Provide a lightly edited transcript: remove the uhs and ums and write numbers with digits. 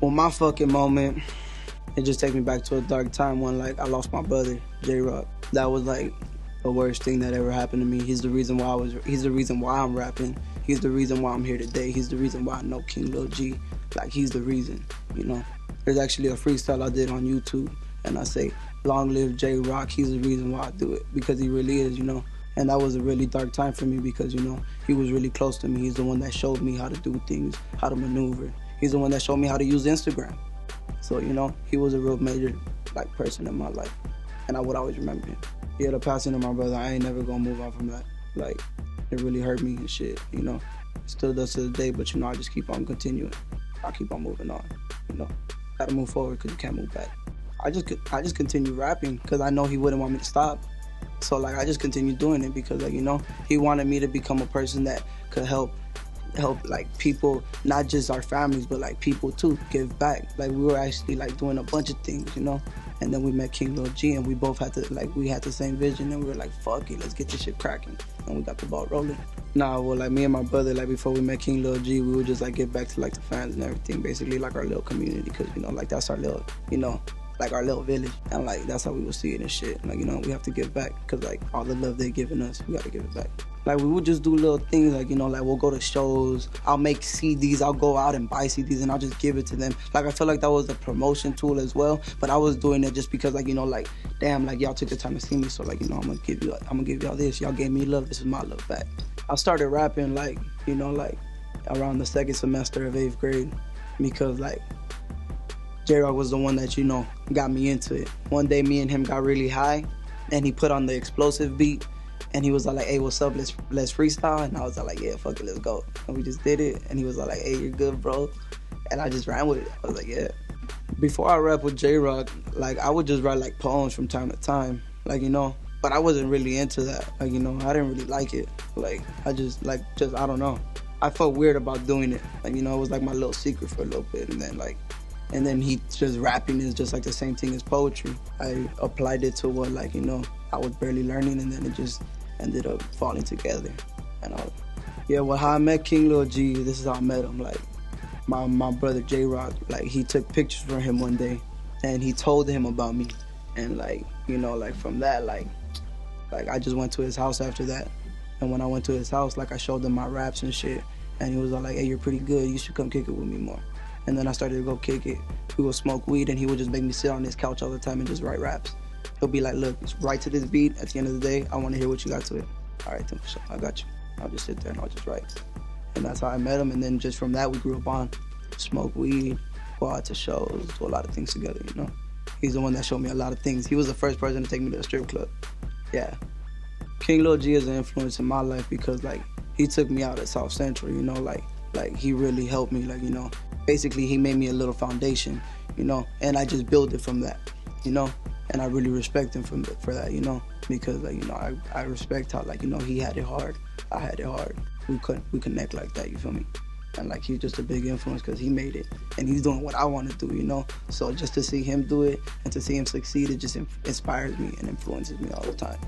Well, my fucking moment, it just takes me back to a dark time when, like, I lost my brother, J-Rock. That was, like, the worst thing that ever happened to me. He's the reason why he's the reason why I'm rapping. He's the reason why I'm here today. He's the reason why I know King Lil G. Like, he's the reason, you know. There's actually a freestyle I did on YouTube, and I say, long live J-Rock, he's the reason why I do it, because he really is, you know. And that was a really dark time for me because, you know, he was really close to me. He's the one that showed me how to do things, how to maneuver. He's the one that showed me how to use Instagram. So, you know, he was a real major, like, person in my life, and I would always remember him. Yeah, the passing of my brother, I ain't never gonna move on from that. Like, it really hurt me and shit, you know. It still does to this day, but, you know, I just keep on continuing. I keep on moving on, you know. Gotta move forward because you can't move back. I just continue rapping because I know he wouldn't want me to stop. So, like, I just continue doing it because, like, you know, he wanted me to become a person that could help, like, people, not just our families, but, like, people, too, give back. Like, we were actually, like, doing a bunch of things, you know? And then we met King Lil G, and we both had to, like, we had the same vision, and we were like, fuck it, let's get this shit cracking. And we got the ball rolling. Nah, well, like, me and my brother, like, before we met King Lil G, we would just, like, get back to, like, the fans and everything, basically, like, our little community, because, you know, like, that's our little, you know, like, our little village. And, like, that's how we would see it and shit. Like, you know, we have to give back, because, like, all the love they're giving us, we got to give it back. Like, we would just do little things, like, you know, like, we'll go to shows, I'll make CDs, I'll go out and buy CDs, and I'll just give it to them. Like, I feel like that was a promotion tool as well, but I was doing it just because, like, you know, like, damn, like, y'all took the time to see me, so, like, you know, I'm gonna give y'all this, y'all gave me love, this is my love back. I started rapping, like, you know, like, around the second semester of 8th grade, because, like, J-Rock was the one that, you know, got me into it. One day, me and him got really high, and he put on the explosive beat, and he was like, hey, what's up, let's freestyle, and I was like, yeah, fuck it, let's go. And we just did it, and he was like, hey, you're good, bro, and I just ran with it. I was like, yeah. Before I rap with J-Rock, like, I would just write, like, poems from time to time, like, you know, but I wasn't really into that, like, you know, I didn't really like it, like, I just, I don't know. I felt weird about doing it, like, you know, it was like my little secret for a little bit, and then he just rapping is just like the same thing as poetry. I applied it to what, like, you know, I was barely learning, and then it just ended up falling together. And yeah, well, how I met King Lil G, this is how I met him. Like, my brother J-Rock, like, he took pictures for him one day, and he told him about me. And, like, you know, like, from that, like I just went to his house after that. And when I went to his house, like, I showed him my raps and shit, and he was all like, hey, you're pretty good, you should come kick it with me more. And then I started to go kick it. We would smoke weed, and he would just make me sit on his couch all the time and just write raps. He'll be like, look, write to this beat. At the end of the day, I want to hear what you got to it. All right, then, for sure, I got you. I'll just sit there and I'll just write. And that's how I met him. And then just from that, we grew up on smoke weed, go out to shows, do a lot of things together, you know? He's the one that showed me a lot of things. He was the first person to take me to a strip club. Yeah. King Lil G is an influence in my life because, like, he took me out at South Central, you know, like he really helped me, like, you know. Basically, he made me a little foundation, you know, and I just built it from that, you know, and I really respect him for that, you know, because, like, you know, I respect how, like, you know, he had it hard, I had it hard. We connect like that, you feel me? And, like, he's just a big influence because he made it, and he's doing what I want to do, you know? So just to see him do it and to see him succeed, it just inspires me and influences me all the time.